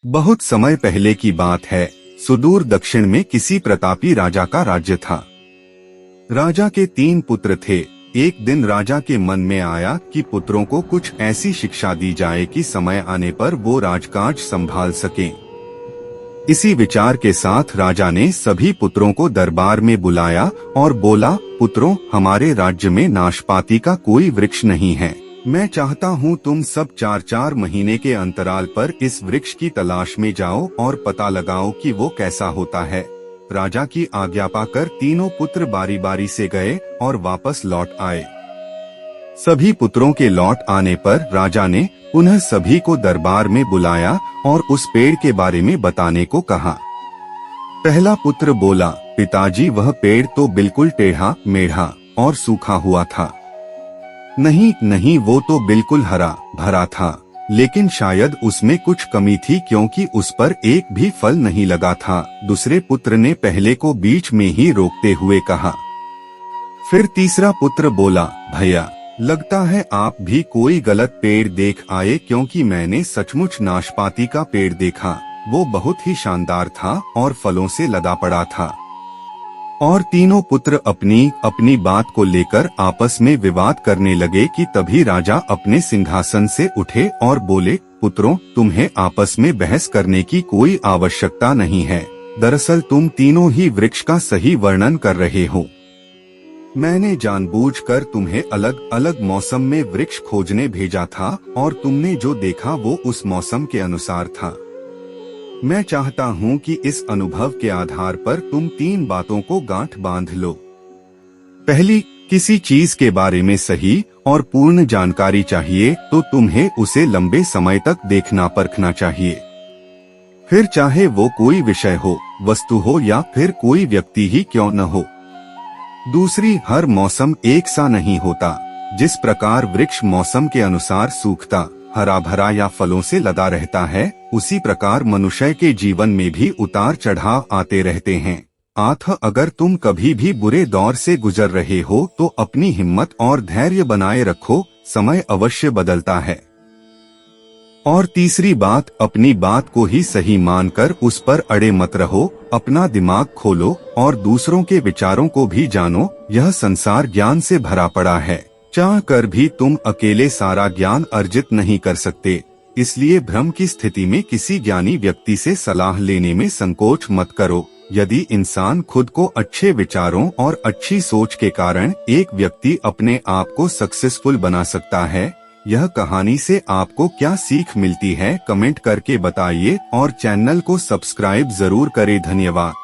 बहुत समय पहले की बात है। सुदूर दक्षिण में किसी प्रतापी राजा का राज्य था। राजा के 3 पुत्र थे। एक दिन राजा के मन में आया कि पुत्रों को कुछ ऐसी शिक्षा दी जाए कि समय आने पर वो राजकाज संभाल सकें। इसी विचार के साथ राजा ने सभी पुत्रों को दरबार में बुलाया और बोला, पुत्रों, हमारे राज्य में नाशपाती का कोई वृक्ष नहीं है। मैं चाहता हूँ तुम सब 4-4 महीने के अंतराल पर इस वृक्ष की तलाश में जाओ और पता लगाओ कि वो कैसा होता है। राजा की आज्ञा पाकर तीनों पुत्र बारी बारी से गए और वापस लौट आए। सभी पुत्रों के लौट आने पर राजा ने पुनः सभी को दरबार में बुलाया और उस पेड़ के बारे में बताने को कहा। पहला पुत्र बोला, पिताजी, वह पेड़ तो बिल्कुल टेढ़ा मेढ़ा और सूखा हुआ था। नहीं, वो तो बिल्कुल हरा भरा था, लेकिन शायद उसमें कुछ कमी थी क्योंकि उस पर एक भी फल नहीं लगा था। दूसरे पुत्र ने पहले को बीच में ही रोकते हुए कहा। फिर तीसरा पुत्र बोला, भैया, लगता है आप भी कोई गलत पेड़ देख आए, क्योंकि मैंने सचमुच नाशपाती का पेड़ देखा। वो बहुत ही शानदार था और फलों से लदा पड़ा था। और तीनों पुत्र अपनी अपनी बात को लेकर आपस में विवाद करने लगे कि तभी राजा अपने सिंहासन से उठे और बोले, पुत्रों, तुम्हें आपस में बहस करने की कोई आवश्यकता नहीं है। दरअसल तुम तीनों ही वृक्ष का सही वर्णन कर रहे हो। मैंने जानबूझकर तुम्हें अलग अलग मौसम में वृक्ष खोजने भेजा था और तुमने जो देखा वो उस मौसम के अनुसार था। मैं चाहता हूँ कि इस अनुभव के आधार पर तुम 3 बातों को गांठ बांध लो। पहली, किसी चीज के बारे में सही और पूर्ण जानकारी चाहिए तो तुम्हें उसे लंबे समय तक देखना परखना चाहिए। फिर चाहे वो कोई विषय हो, वस्तु हो या फिर कोई व्यक्ति ही क्यों न हो। दूसरी, हर मौसम एक सा नहीं होता। जिस प्रकार वृक्ष मौसम के अनुसार सूखता, हरा भरा या फलों से लदा रहता है, उसी प्रकार मनुष्य के जीवन में भी उतार चढ़ाव आते रहते हैं। अगर तुम कभी भी बुरे दौर से गुजर रहे हो तो अपनी हिम्मत और धैर्य बनाए रखो, समय अवश्य बदलता है। और तीसरी बात, अपनी बात को ही सही मानकर उस पर अड़े मत रहो। अपना दिमाग खोलो और दूसरों के विचारों को भी जानो। यह संसार ज्ञान से भरा पड़ा है। चाह कर भी तुम अकेले सारा ज्ञान अर्जित नहीं कर सकते। इसलिए भ्रम की स्थिति में किसी ज्ञानी व्यक्ति से सलाह लेने में संकोच मत करो। यदि इंसान खुद को अच्छे विचारों और अच्छी सोच के कारण एक व्यक्ति अपने आप को सक्सेसफुल बना सकता है, यह कहानी से आपको क्या सीख मिलती है, कमेंट करके बताइए और चैनल को सब्सक्राइब जरूर करें। धन्यवाद।